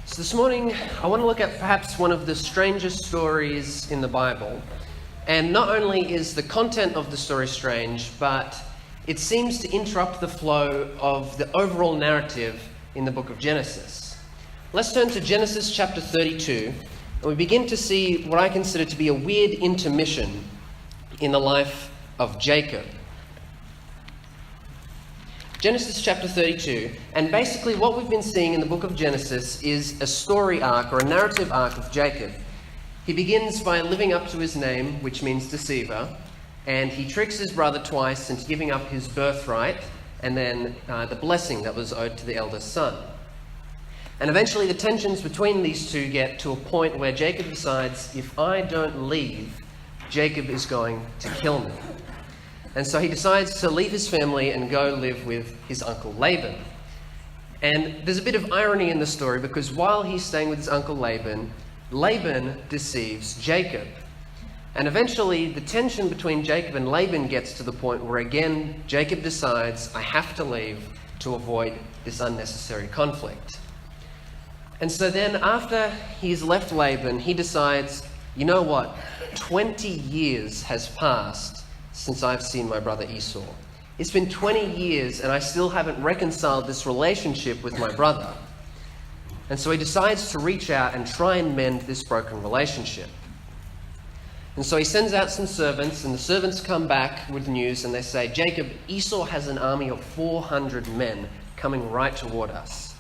So this morning, I want to look at perhaps one of the strangest stories in the Bible. And not only is the content of the story strange, but it seems to interrupt the flow of the overall narrative in the book of Genesis. Let's turn to Genesis chapter 32, and we begin to see what I consider to be a weird intermission in the life of Jacob. Genesis chapter 32, and basically what we've been seeing in the book of Genesis is a story arc or a narrative arc of Jacob. He begins by living up to his name, which means deceiver, and he tricks his brother twice into giving up his birthright and then the blessing that was owed to the eldest son. And eventually the tensions between these two get to a point where Jacob decides, if I don't leave, Jacob is going to kill me. And so he decides to leave his family and go live with his uncle Laban. And there's a bit of irony in the story because while he's staying with his uncle Laban, Laban deceives Jacob. And eventually the tension between Jacob and Laban gets to the point where again Jacob decides, I have to leave to avoid this unnecessary conflict. And so then after he's left Laban, he decides, you know what, 20 years has passed since I've seen my brother Esau. It's been 20 years and I still haven't reconciled this relationship with my brother. And so he decides to reach out and try and mend this broken relationship. And so he sends out some servants, and the servants come back with news and they say, Jacob, Esau has an army of 400 men coming right toward us.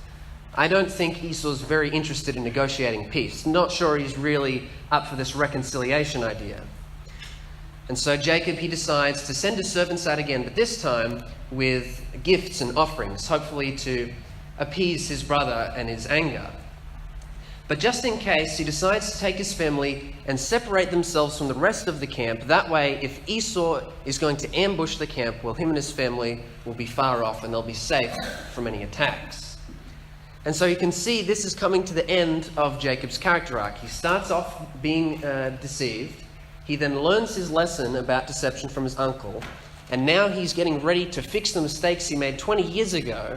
I don't think Esau's very interested in negotiating peace. Not sure he's really up for this reconciliation idea. And so Jacob, he decides to send his servants out again, but this time with gifts and offerings, hopefully to appease his brother and his anger. But just in case, he decides to take his family and separate themselves from the rest of the camp. That way, if Esau is going to ambush the camp, well, him and his family will be far off and they'll be safe from any attacks. And so you can see this is coming to the end of Jacob's character arc. He starts off being deceived. He then learns his lesson about deception from his uncle, and now he's getting ready to fix the mistakes he made 20 years ago.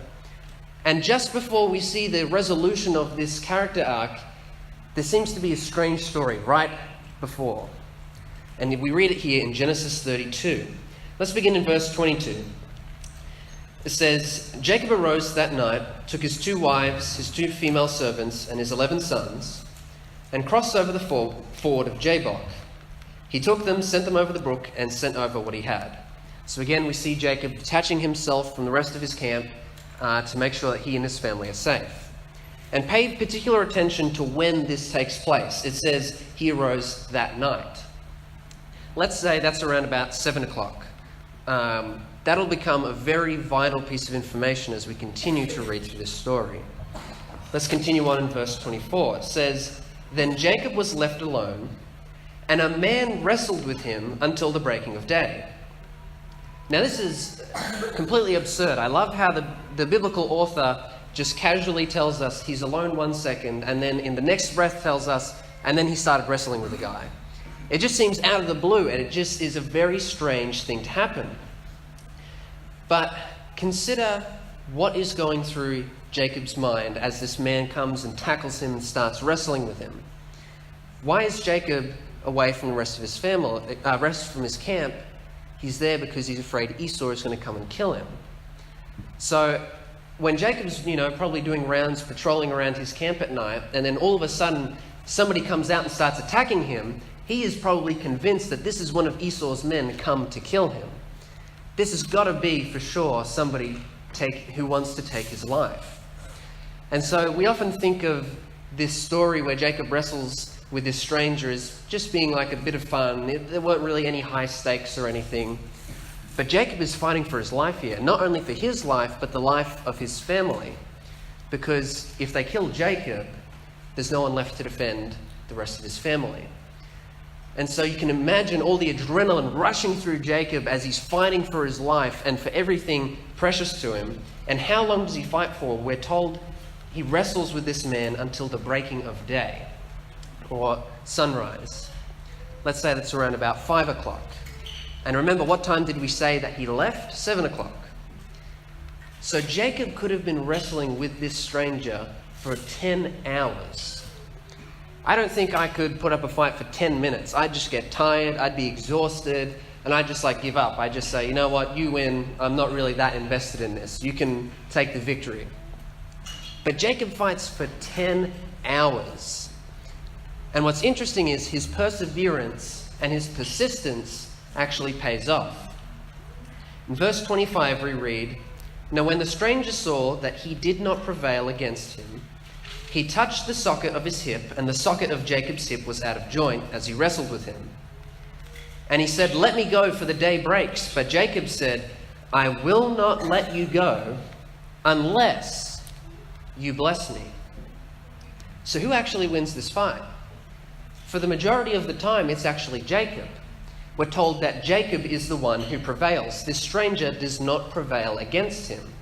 And just before we see the resolution of this character arc, there seems to be a strange story right before. And we read it here in Genesis 32. Let's begin in verse 22. It says, Jacob arose that night, took his 2 wives, his 2 female servants, and his 11 sons, and crossed over the ford of Jabbok. He took them, sent them over the brook, and sent over what he had. So again, we see Jacob detaching himself from the rest of his camp to make sure that he and his family are safe. And pay particular attention to when this takes place. It says he arose that night. Let's say that's around about 7 o'clock. That'll become a very vital piece of information as we continue to read through this story. Let's continue on in verse 24. It says, Then Jacob was left alone, and a man wrestled with him until the breaking of day. Now this is completely absurd. I love how the biblical author just casually tells us he's alone 1 second, and then in the next breath tells us, and then he started wrestling with the guy. It just seems out of the blue, and it just is a very strange thing to happen. But consider what is going through Jacob's mind as this man comes and tackles him and starts wrestling with him. Why is Jacob away from the rest of his family, rest from his camp? He's there because he's afraid Esau is going to come and kill him. So when Jacob's, probably doing rounds, patrolling around his camp at night, and then all of a sudden somebody comes out and starts attacking him, he is probably convinced that this is one of Esau's men come to kill him. This has got to be, for sure, somebody who wants to take his life. And so we often think of this story where Jacob wrestles with this stranger as just being like a bit of fun. There weren't really any high stakes or anything. But Jacob is fighting for his life here, not only for his life, but the life of his family. Because if they kill Jacob, there's no one left to defend the rest of his family. And so you can imagine all the adrenaline rushing through Jacob as he's fighting for his life and for everything precious to him. And how long does he fight for? We're told he wrestles with this man until the breaking of day, or sunrise. Let's say that's around about 5 o'clock. And remember, what time did we say that he left? 7 o'clock. So Jacob could have been wrestling with this stranger for 10 hours. I don't think I could put up a fight for 10 minutes. I'd just get tired, I'd be exhausted, and I'd just give up. I'd just say, you know what, you win. I'm not really that invested in this. You can take the victory. But Jacob fights for 10 hours. And what's interesting is his perseverance and his persistence actually pays off. In verse 25 we read, "Now when the stranger saw that he did not prevail against him, he touched the socket of his hip, and the socket of Jacob's hip was out of joint as he wrestled with him. And he said, 'Let me go, for the day breaks.' But Jacob said, 'I will not let you go unless you bless me.'" So who actually wins this fight? For the majority of the time, it's actually Jacob. We're told that Jacob is the one who prevails. This stranger does not prevail against him.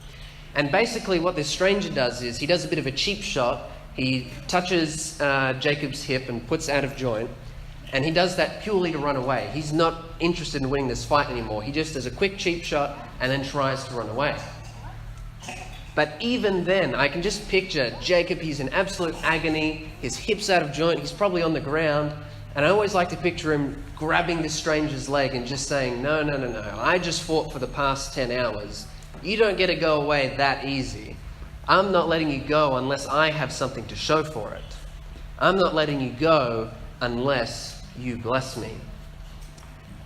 And basically what this stranger does is he does a bit of a cheap shot. He touches Jacob's hip and puts out of joint. And he does that purely to run away. He's not interested in winning this fight anymore. He just does a quick cheap shot and then tries to run away. But even then, I can just picture Jacob. He's in absolute agony. His hip's out of joint. He's probably on the ground. And I always like to picture him grabbing this stranger's leg and just saying, no, I just fought for the past 10 hours. You don't get to go away that easy. I'm not letting you go unless I have something to show for it. I'm not letting you go unless you bless me.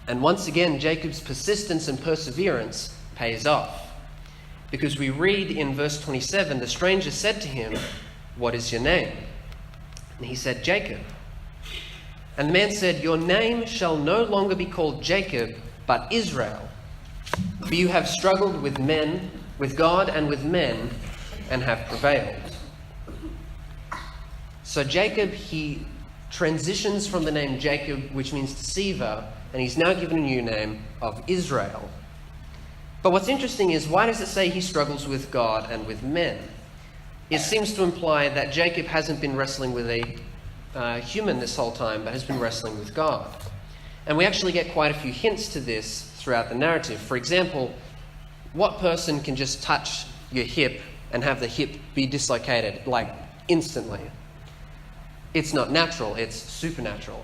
And once again, Jacob's persistence and perseverance pays off. Because we read in verse 27, the stranger said to him, "What is your name?" And he said, "Jacob." And the man said, "Your name shall no longer be called Jacob, but Israel. For you have struggled with men, with God and with men, and have prevailed." So Jacob, he transitions from the name Jacob, which means deceiver, and he's now given a new name of Israel. But what's interesting is, why does it say he struggles with God and with men? It seems to imply that Jacob hasn't been wrestling with a human this whole time, but has been wrestling with God. And we actually get quite a few hints to this throughout the narrative. For example, what person can just touch your hip and have the hip be dislocated, instantly? It's not natural, it's supernatural.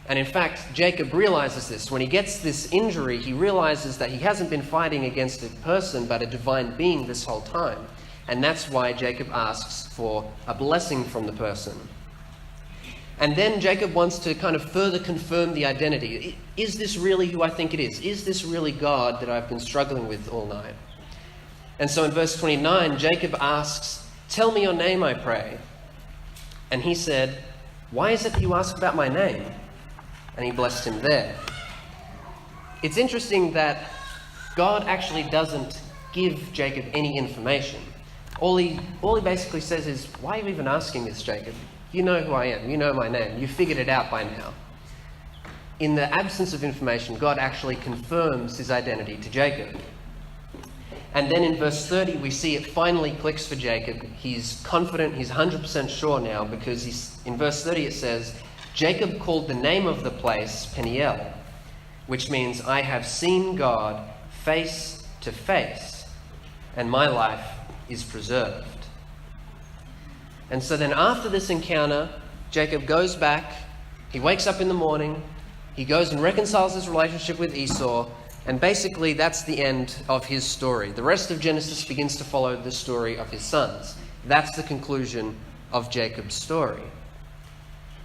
And in fact, Jacob realizes this. When he gets this injury, he realizes that he hasn't been fighting against a person, but a divine being this whole time. And that's why Jacob asks for a blessing from the person. And then Jacob wants to kind of further confirm the identity. Is this really who I think it is? Is this really God that I've been struggling with all night? And so in verse 29, Jacob asks, "Tell me your name, I pray." And he said, "Why is it that you ask about my name?" And he blessed him there. It's interesting that God actually doesn't give Jacob any information. All he basically says is, "Why are you even asking this, Jacob? You know who I am. You know my name. You figured it out by now." In the absence of information, God actually confirms his identity to Jacob. And then in verse 30, we see it finally clicks for Jacob. He's confident, he's 100% sure now, because in verse 30 it says, "Jacob called the name of the place Peniel," which means, "I have seen God face to face, and my life is preserved." And so then after this encounter, Jacob goes back, he wakes up in the morning, he goes and reconciles his relationship with Esau, and basically that's the end of his story. The rest of Genesis begins to follow the story of his sons. That's the conclusion of Jacob's story.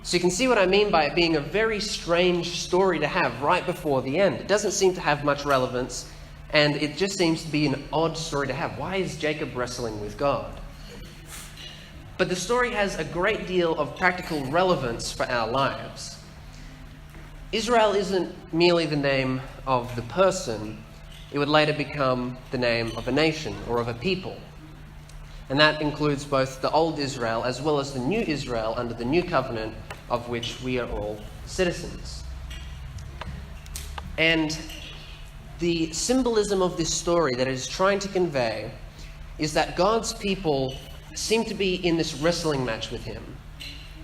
So you can see what I mean by it being a very strange story to have right before the end. It doesn't seem to have much relevance, and it just seems to be an odd story to have. Why is Jacob wrestling with God? But the story has a great deal of practical relevance for our lives. Israel isn't merely the name of the person. It would later become the name of a nation or of a people. And that includes both the old Israel as well as the new Israel under the new covenant, of which we are all citizens. And the symbolism of this story that it is trying to convey is that God's people seem to be in this wrestling match with him.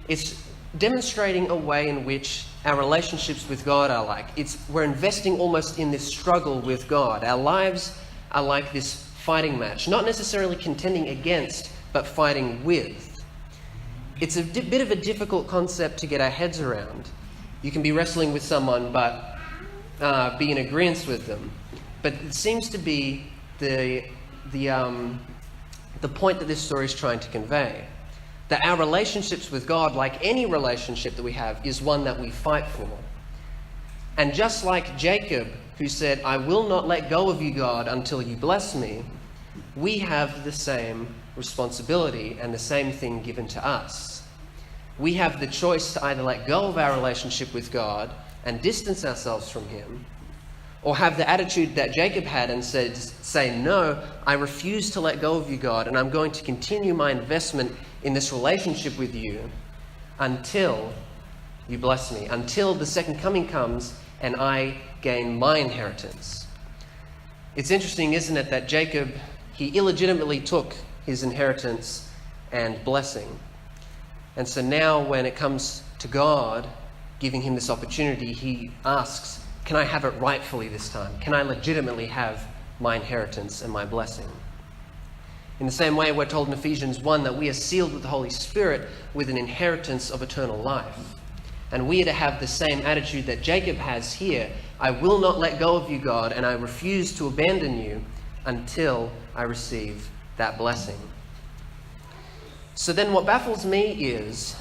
It's demonstrating a way in which our relationships with God are like. We're investing almost in this struggle with God. Our lives are like this fighting match, not necessarily contending against, but fighting with. It's a bit of a difficult concept to get our heads around. You can be wrestling with someone but be in agreement with them. But it seems to be the point that this story is trying to convey. That our relationships with God, like any relationship that we have, is one that we fight for. And just like Jacob, who said, "I will not let go of you, God, until you bless me," we have the same responsibility and the same thing given to us. We have the choice to either let go of our relationship with God and distance ourselves from Him, or have the attitude that Jacob had and say, "No, I refuse to let go of you, God, and I'm going to continue my investment in this relationship with you until you bless me, until the second coming comes and I gain my inheritance." It's interesting, isn't it, that Jacob, he illegitimately took his inheritance and blessing. And so now when it comes to God giving him this opportunity, he asks, can I have it rightfully this time? Can I legitimately have my inheritance and my blessing? In the same way, we're told in Ephesians 1 that we are sealed with the Holy Spirit with an inheritance of eternal life. And we are to have the same attitude that Jacob has here. I will not let go of you, God, and I refuse to abandon you until I receive that blessing. So then what baffles me is,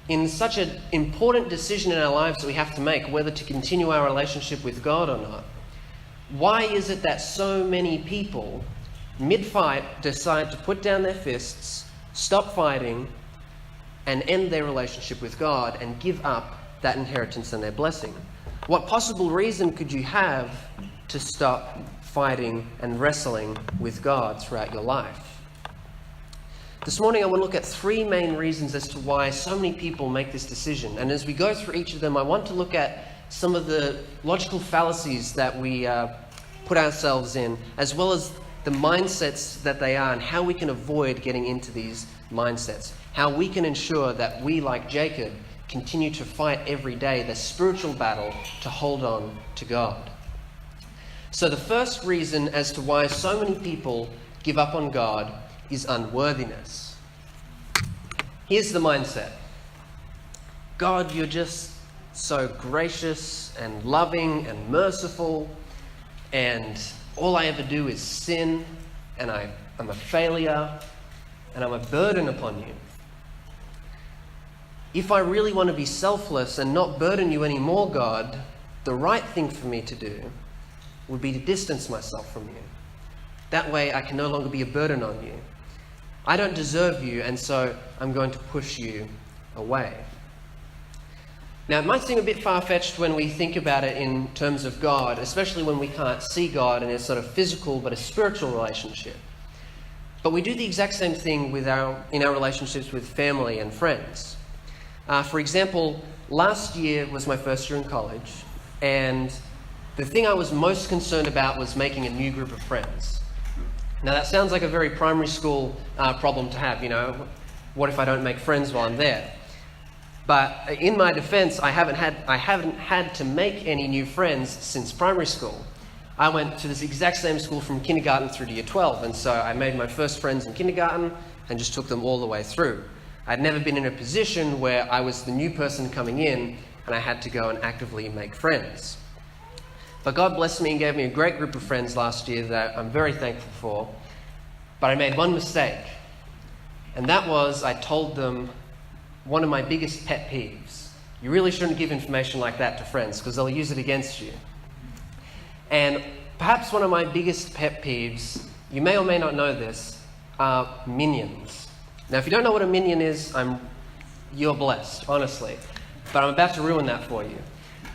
in such an important decision in our lives that we have to make, whether to continue our relationship with God or not, why is it that so many people, mid-fight, decide to put down their fists, stop fighting, and end their relationship with God and give up that inheritance and their blessing? What possible reason could you have to stop fighting and wrestling with God throughout your life? This morning I want to look at three main reasons as to why so many people make this decision. And as we go through each of them, I want to look at some of the logical fallacies that we put ourselves in, as well as the mindsets that they are and how we can avoid getting into these mindsets. How we can ensure that we, like Jacob, continue to fight every day the spiritual battle to hold on to God. So the first reason as to why so many people give up on God is unworthiness. Here's the mindset. God, you're just so gracious and loving and merciful, and all I ever do is sin, and I'm a failure, and I'm a burden upon you. If I really want to be selfless and not burden you anymore, God, the right thing for me to do would be to distance myself from you. That way I can no longer be a burden on you. I don't deserve you, and so I'm going to push you away. Now, it might seem a bit far-fetched when we think about it in terms of God, especially when we can't see God in a sort of physical but a spiritual relationship. But we do the exact same thing in our relationships with family and friends. For example, last year was my first year in college, and the thing I was most concerned about was making a new group of friends. Now that sounds like a very primary school problem to have, what if I don't make friends while I'm there? But in my defense, I haven't had to make any new friends since primary school. I went to this exact same school from kindergarten through to year 12, and so I made my first friends in kindergarten and just took them all the way through. I'd never been in a position where I was the new person coming in and I had to go and actively make friends. But God blessed me and gave me a great group of friends last year that I'm very thankful for. But I made one mistake, and that was I told them one of my biggest pet peeves. You really shouldn't give information like that to friends because they'll use it against you. And perhaps one of my biggest pet peeves, you may or may not know this, are minions. Now, if you don't know what a minion is, you're blessed, honestly. But I'm about to ruin that for you.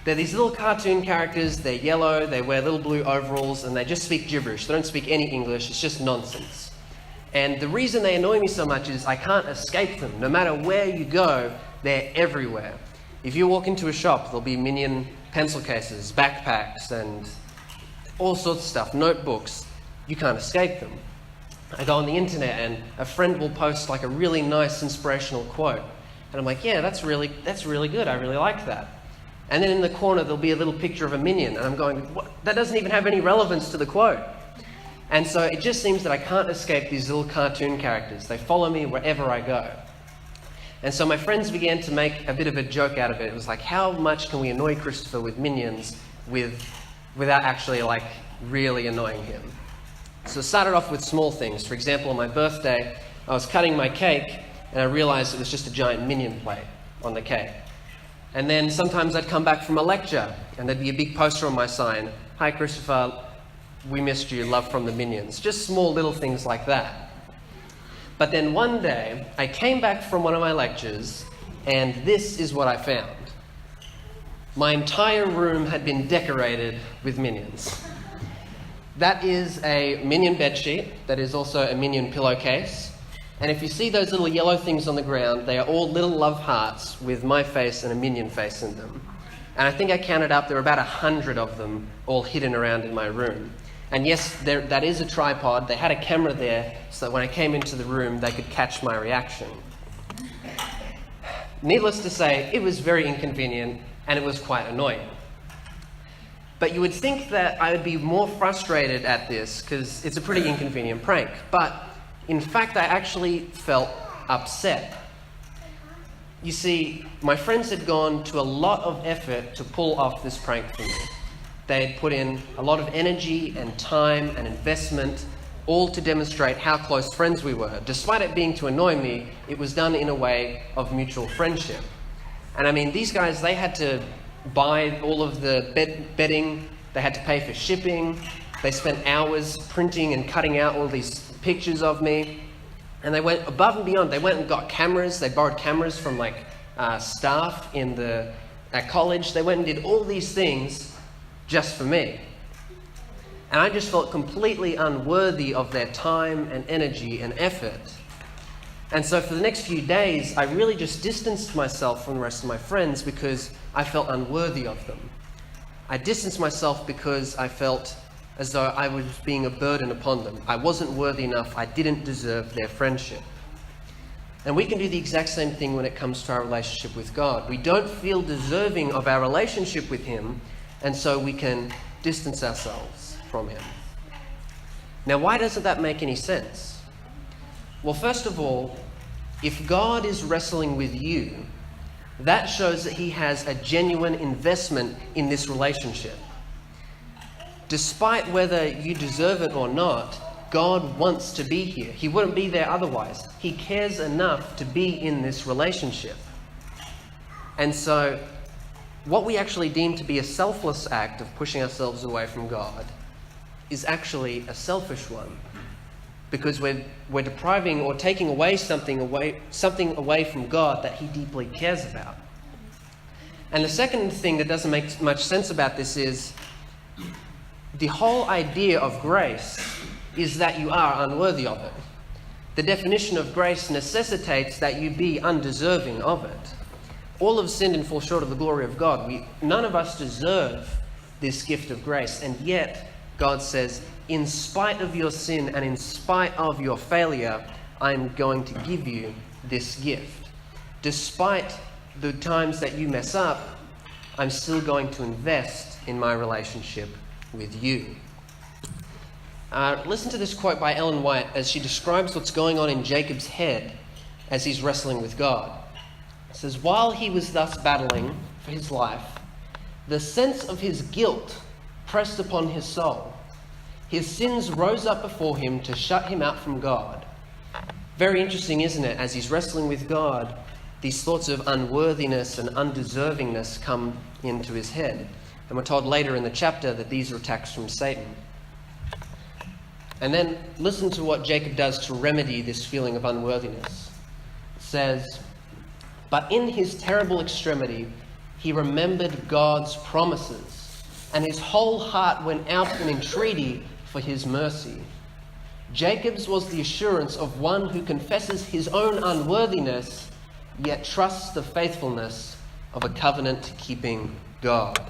They're these little cartoon characters, they're yellow, they wear little blue overalls, and they just speak gibberish. They don't speak any English, it's just nonsense. And the reason they annoy me so much is I can't escape them. No matter where you go, they're everywhere. If you walk into a shop, there'll be minion pencil cases, backpacks, and all sorts of stuff, notebooks. You can't escape them. I go on the internet and a friend will post like a really nice inspirational quote. And I'm like, yeah, that's really good. I really like that. And then in the corner, there'll be a little picture of a minion. And I'm going, what? That doesn't even have any relevance to the quote. And so it just seems that I can't escape these little cartoon characters. They follow me wherever I go. And so my friends began to make a bit of a joke out of it. It was like, how much can we annoy Christopher with minions without actually like really annoying him? So it started off with small things. For example, on my birthday, I was cutting my cake and I realized it was just a giant minion plate on the cake. And then sometimes I'd come back from a lecture and there'd be a big poster on my sign, "Hi Christopher, we missed you, love from the Minions." Just small little things like that. But then one day, I came back from one of my lectures, and this is what I found. My entire room had been decorated with minions. That is a minion bedsheet, that is also a minion pillowcase. And if you see those little yellow things on the ground, they are all little love hearts with my face and a minion face in them. And I think I counted up, there were about 100 of them all hidden around in my room. And yes, that is a tripod. They had a camera there so that when I came into the room, they could catch my reaction. Needless to say, it was very inconvenient and it was quite annoying. But you would think that I would be more frustrated at this because it's a pretty inconvenient prank. But in fact, I actually felt upset. You see, my friends had gone to a lot of effort to pull off this prank for me. They had put in a lot of energy and time and investment, all to demonstrate how close friends we were. Despite it being to annoy me, it was done in a way of mutual friendship. And I mean, these guys, they had to buy all of the bedding, they had to pay for shipping, they spent hours printing and cutting out all these pictures of me, and they went above and beyond. They went and got cameras, they borrowed cameras from staff at college. They went and did all these things just for me. And I just felt completely unworthy of their time and energy and effort. And so for the next few days, I really just distanced myself from the rest of my friends because I felt unworthy of them. I distanced myself because I felt as though I was being a burden upon them. I wasn't worthy enough. I didn't deserve their friendship. And we can do the exact same thing when it comes to our relationship with God. We don't feel deserving of our relationship with Him, and so we can distance ourselves from Him. Now, why doesn't that make any sense? Well, first of all, if God is wrestling with you, that shows that He has a genuine investment in this relationship. Despite whether you deserve it or not, God wants to be here. He wouldn't be there otherwise. He cares enough to be in this relationship. And so, what we actually deem to be a selfless act of pushing ourselves away from God is actually a selfish one. Because we're depriving or taking away something away from God that He deeply cares about. And the second thing that doesn't make much sense about this is the whole idea of grace is that you are unworthy of it. The definition of grace necessitates that you be undeserving of it. All have sinned and fall short of the glory of God. None of us deserve this gift of grace, and yet God says, in spite of your sin and in spite of your failure, I'm going to give you this gift. Despite the times that you mess up, I'm still going to invest in my relationship with you. Listen to this quote by Ellen White as she describes what's going on in Jacob's head as he's wrestling with God. It says, while he was thus battling for his life, the sense of his guilt pressed upon his soul. His sins rose up before him to shut him out from God. Very interesting, isn't it? As he's wrestling with God, these thoughts of unworthiness and undeservingness come into his head. And we're told later in the chapter that these are attacks from Satan. And then listen to what Jacob does to remedy this feeling of unworthiness. It says, but in his terrible extremity, he remembered God's promises, and his whole heart went out in entreaty for his mercy. Jacob's was the assurance of one who confesses his own unworthiness, yet trusts the faithfulness of a covenant-keeping God.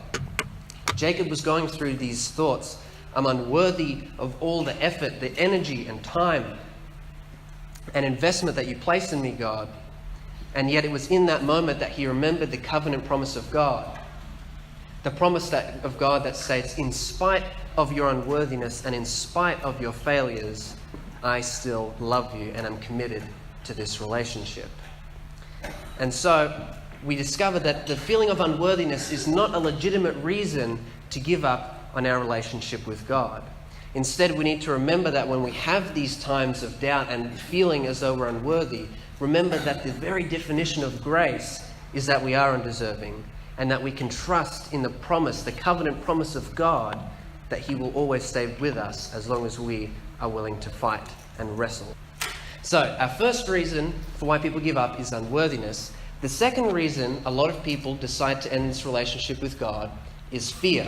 Jacob was going through these thoughts. I'm unworthy of all the effort, the energy and time and investment that you placed in me, God. And yet it was in that moment that he remembered the covenant promise of God. The promise of God that states, in spite of your unworthiness and in spite of your failures, I still love you and I'm committed to this relationship. And so we discover that the feeling of unworthiness is not a legitimate reason to give up on our relationship with God. Instead, we need to remember that when we have these times of doubt and feeling as though we're unworthy, remember that the very definition of grace is that we are undeserving, and that we can trust in the promise, the covenant promise of God, that He will always stay with us as long as we are willing to fight and wrestle. So, our first reason for why people give up is unworthiness. The second reason a lot of people decide to end this relationship with God is fear.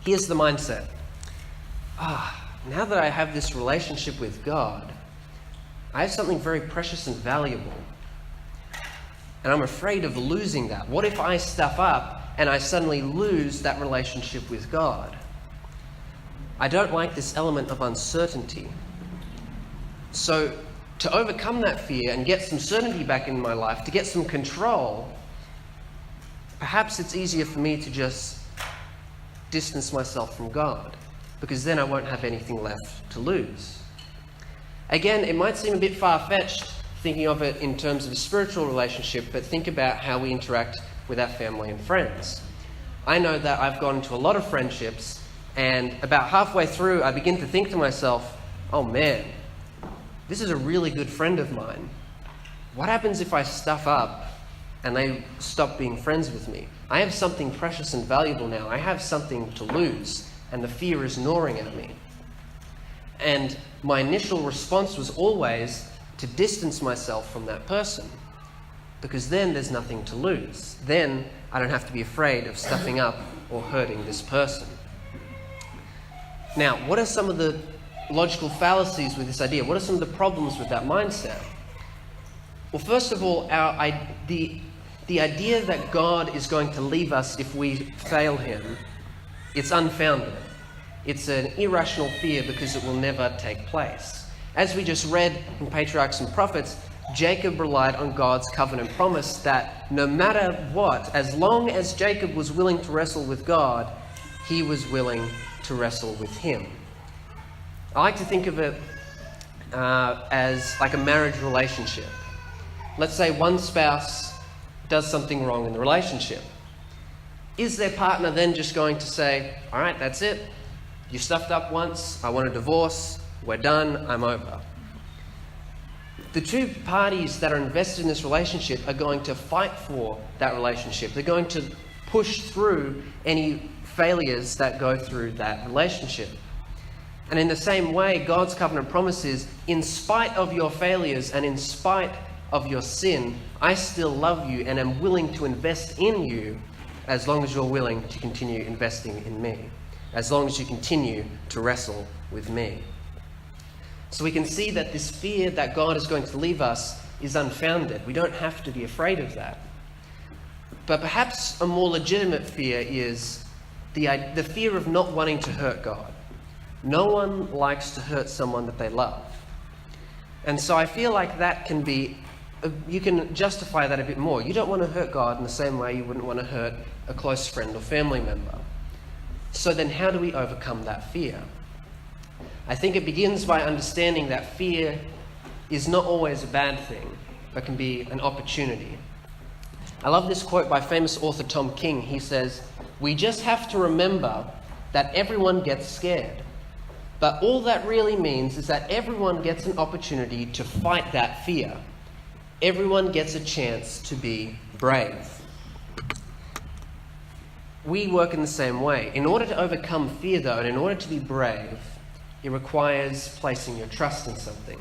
Here's the mindset. Now that I have this relationship with God, I have something very precious and valuable. And I'm afraid of losing that. What if I stuff up and I suddenly lose that relationship with God? I don't like this element of uncertainty. So, to overcome that fear and get some certainty back in my life, to get some control, perhaps it's easier for me to just distance myself from God, because then I won't have anything left to lose. Again, it might seem a bit far-fetched thinking of it in terms of a spiritual relationship, but think about how we interact with our family and friends. I know that I've gone into a lot of friendships, and about halfway through, I begin to think to myself, oh man, this is a really good friend of mine. What happens if I stuff up and they stop being friends with me? I have something precious and valuable now. I have something to lose, and the fear is gnawing at me. And my initial response was always to distance myself from that person, because then there's nothing to lose. Then I don't have to be afraid of stuffing up or hurting this person. Now, what are some of the logical fallacies with this idea? What are some of the problems with that mindset? Well, first of all, the idea that God is going to leave us if we fail Him, it's unfounded. It's an irrational fear because it will never take place. As we just read in Patriarchs and Prophets, Jacob relied on God's covenant promise that no matter what, as long as Jacob was willing to wrestle with God, he was willing to wrestle with Him. I like to think of it as like a marriage relationship. Let's say one spouse does something wrong in the relationship. Is their partner then just going to say, all right, that's it. You stuffed up once. I want a divorce. We're done. I'm over. The two parties that are invested in this relationship are going to fight for that relationship. They're going to push through any failures that go through that relationship. And in the same way, God's covenant promise is, in spite of your failures and in spite of your sin, I still love you and am willing to invest in you as long as you're willing to continue investing in me, as long as you continue to wrestle with me. So we can see that this fear that God is going to leave us is unfounded. We don't have to be afraid of that. But perhaps a more legitimate fear is the fear of not wanting to hurt God. No one likes to hurt someone that they love. And so I feel like that can be, you can justify that a bit more. You don't want to hurt God in the same way you wouldn't want to hurt a close friend or family member. So then how do we overcome that fear? I think it begins by understanding that fear is not always a bad thing, but can be an opportunity. I love this quote by famous author Tom King. He says, "We just have to remember that everyone gets scared. But all that really means is that everyone gets an opportunity to fight that fear. Everyone gets a chance to be brave." We work in the same way. In order to overcome fear, though, and in order to be brave, it requires placing your trust in something.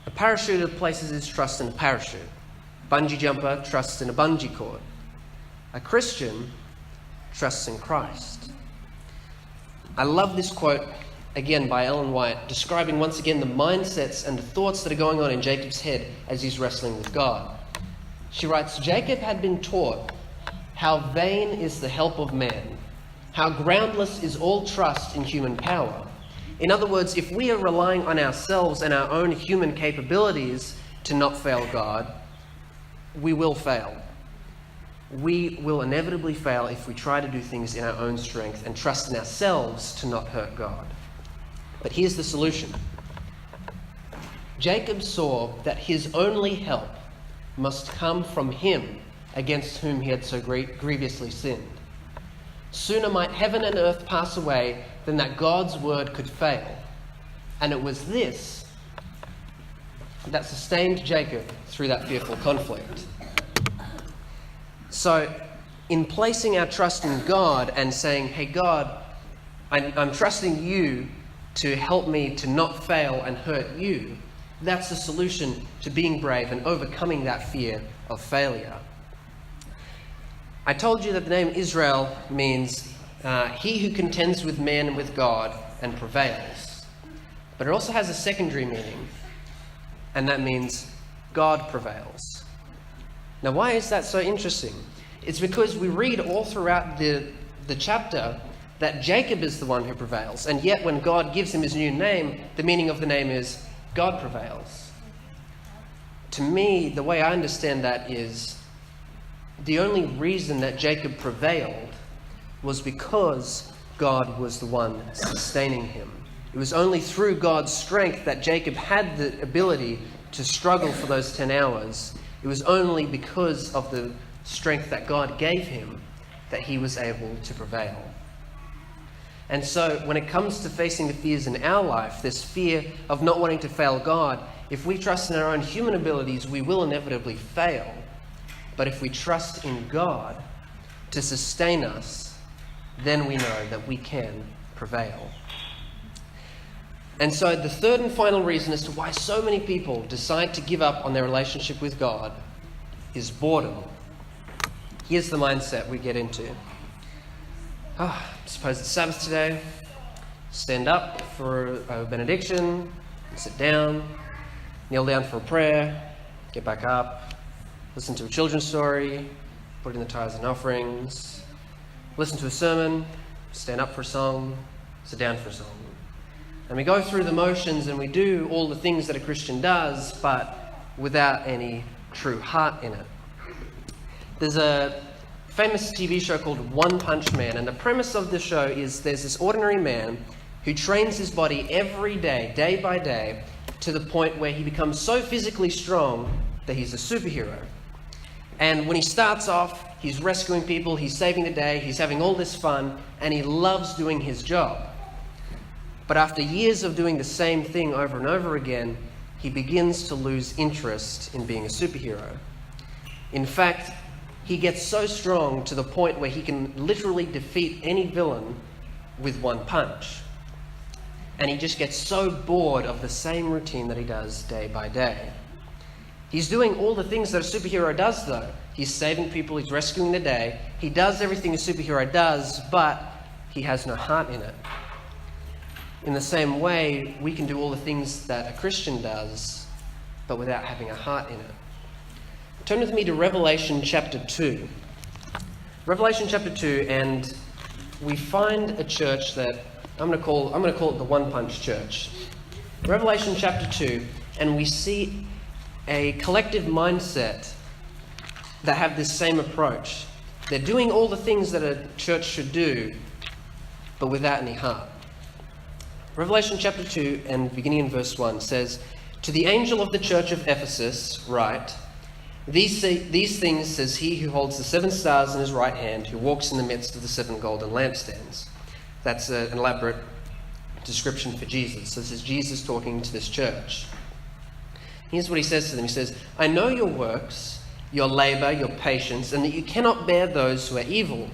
A parachuter places his trust in a parachute. A bungee jumper trusts in a bungee cord. A Christian trusts in Christ. I love this quote, again by Ellen White, describing once again the mindsets and the thoughts that are going on in Jacob's head as he's wrestling with God. She writes, "Jacob had been taught how vain is the help of man, how groundless is all trust in human power." In other words, if we are relying on ourselves and our own human capabilities to not fail God, we will fail. We will inevitably fail if we try to do things in our own strength and trust in ourselves to not hurt God. But here's the solution. Jacob saw that his only help must come from him against whom he had so grievously sinned. Sooner might heaven and earth pass away than that God's word could fail. And it was this that sustained Jacob through that fearful conflict. So, in placing our trust in God and saying, hey God, I'm trusting you to help me to not fail and hurt you, that's the solution to being brave and overcoming that fear of failure. I told you that the name Israel means he who contends with man and with God and prevails. But it also has a secondary meaning, and that means God prevails. Now, why is that so interesting? It's because we read all throughout the chapter that Jacob is the one who prevails, and yet when God gives him his new name, the meaning of the name is God prevails. To me, the way I understand that is the only reason that Jacob prevailed was because God was the one sustaining him. It was only through God's strength that Jacob had the ability to struggle for those 10 hours. It was only because of the strength that God gave him that he was able to prevail. And so when it comes to facing the fears in our life, this fear of not wanting to fail God, if we trust in our own human abilities, we will inevitably fail. But if we trust in God to sustain us, then we know that we can prevail. And so the third and final reason as to why so many people decide to give up on their relationship with God is boredom. Here's the mindset we get into. Suppose it's Sabbath today. Stand up for a benediction, sit down, kneel down for a prayer, get back up, listen to a children's story, put in the tithes and offerings, listen to a sermon, stand up for a song, sit down for a song. And we go through the motions and we do all the things that a Christian does, but without any true heart in it. There's a famous TV show called One Punch Man, and the premise of the show is there's this ordinary man who trains his body every day by day, to the point where he becomes so physically strong that he's a superhero. And when he starts off, he's rescuing people, he's saving the day, he's having all this fun, and he loves doing his job. But after years of doing the same thing over and over again, he begins to lose interest in being a superhero. In fact, he gets so strong to the point where he can literally defeat any villain with one punch. And he just gets so bored of the same routine that he does day by day. He's doing all the things that a superhero does, though. He's saving people, he's rescuing the day. He does everything a superhero does, but he has no heart in it. In the same way, we can do all the things that a Christian does, but without having a heart in it. Turn with me to Revelation chapter 2. Revelation chapter 2, and we find a church that I'm going to call it the One Punch Church. Revelation chapter 2, and we see a collective mindset that have this same approach. They're doing all the things that a church should do, but without any heart. Revelation chapter 2, and beginning in verse 1, says, "To the angel of the church of Ephesus write, These things says he who holds the 7 stars in his right hand, who walks in the midst of the 7 golden lampstands." That's an elaborate description for Jesus. So this is Jesus talking to this church. Here's what he says to them. He says, "I know your works, your labor, your patience, and that you cannot bear those who are evil.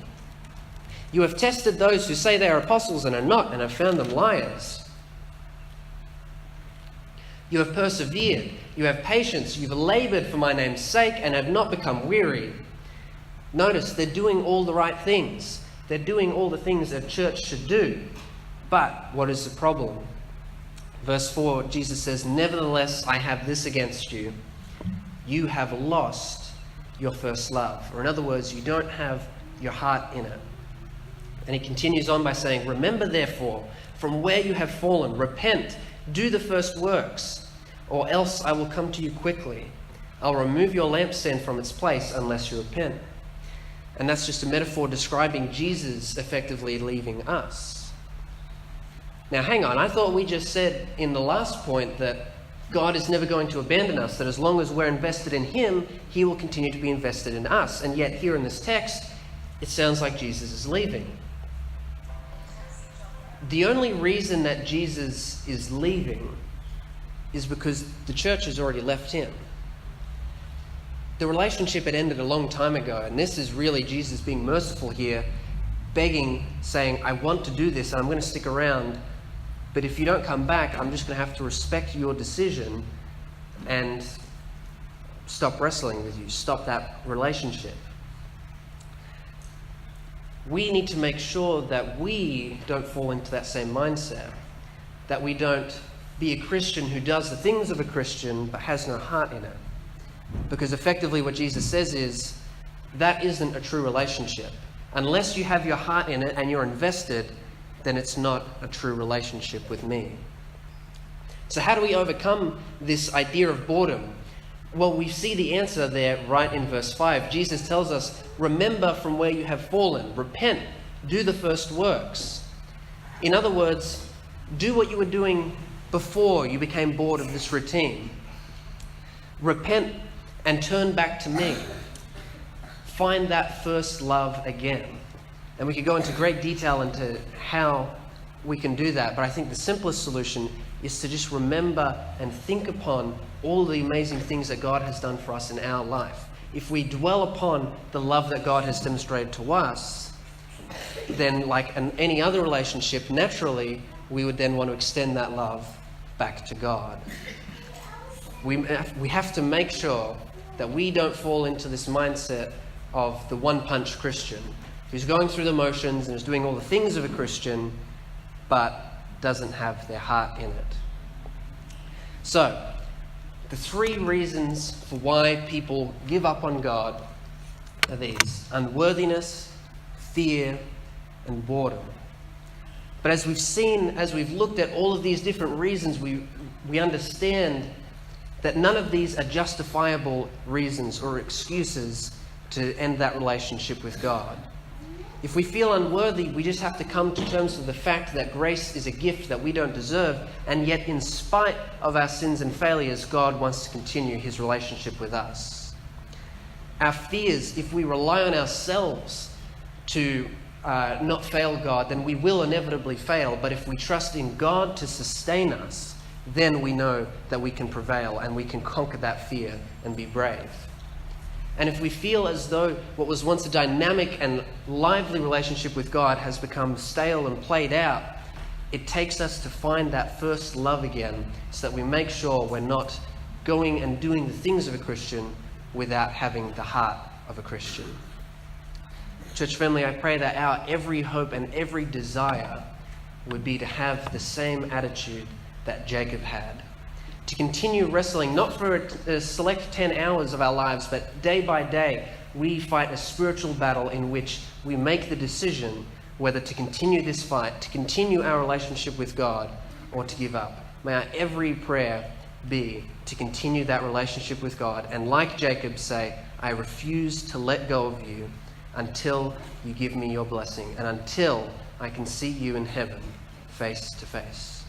You have tested those who say they are apostles and are not, and have found them liars. You have persevered, you have patience, you've labored for my name's sake, and have not become weary." Notice, they're doing all the right things. They're doing all the things that church should do. But what is the problem? Verse 4, Jesus says, "Nevertheless, I have this against you. You have lost your first love." Or in other words, you don't have your heart in it. And he continues on by saying, "Remember therefore, from where you have fallen, repent, do the first works, or else I will come to you quickly. I'll remove your lampstand from its place unless you repent." And that's just a metaphor describing Jesus effectively leaving us. Now hang on, I thought we just said in the last point that God is never going to abandon us, that as long as we're invested in him, he will continue to be invested in us. And yet here in this text, it sounds like Jesus is leaving. The only reason that Jesus is leaving is because the church has already left him. The relationship had ended a long time ago, and this is really Jesus being merciful here, begging, saying, I want to do this, and I'm going to stick around, but if you don't come back, I'm just going to have to respect your decision and stop wrestling with you, stop that relationship. We need to make sure that we don't fall into that same mindset, that we don't be a Christian who does the things of a Christian but has no heart in it. Because effectively what Jesus says is, that isn't a true relationship. Unless you have your heart in it and you're invested, then it's not a true relationship with me. So how do we overcome this idea of boredom? Well, we see the answer there right in verse 5. Jesus tells us, remember from where you have fallen, repent, do the first works. In other words, do what you were doing before you became bored of this routine. Repent and turn back to me. Find that first love again. And we could go into great detail into how we can do that, but I think the simplest solution is to just remember and think upon all the amazing things that God has done for us in our life. If we dwell upon the love that God has demonstrated to us, then like in any other relationship, naturally, we would then want to extend that love back to God. We have to make sure that we don't fall into this mindset of the one-punch Christian who's going through the motions and is doing all the things of a Christian, but doesn't have their heart in it. So, the 3 reasons for why people give up on God are these: unworthiness, fear, and boredom. But as we've seen, as we've looked at all of these different reasons, we understand that none of these are justifiable reasons or excuses to end that relationship with God. If we feel unworthy, we just have to come to terms with the fact that grace is a gift that we don't deserve, and yet in spite of our sins and failures, God wants to continue his relationship with us. Our fears, if we rely on ourselves to not fail God, then we will inevitably fail. But if we trust in God to sustain us, then we know that we can prevail and we can conquer that fear and be brave. And if we feel as though what was once a dynamic and lively relationship with God has become stale and played out, it takes us to find that first love again, so that we make sure we're not going and doing the things of a Christian without having the heart of a Christian. Church family, I pray that our every hope and every desire would be to have the same attitude that Jacob had. To continue wrestling, not for a select 10 hours of our lives, but day by day, we fight a spiritual battle in which we make the decision whether to continue this fight, to continue our relationship with God, or to give up. May our every prayer be to continue that relationship with God, and like Jacob say, I refuse to let go of you until you give me your blessing, and until I can see you in heaven face to face.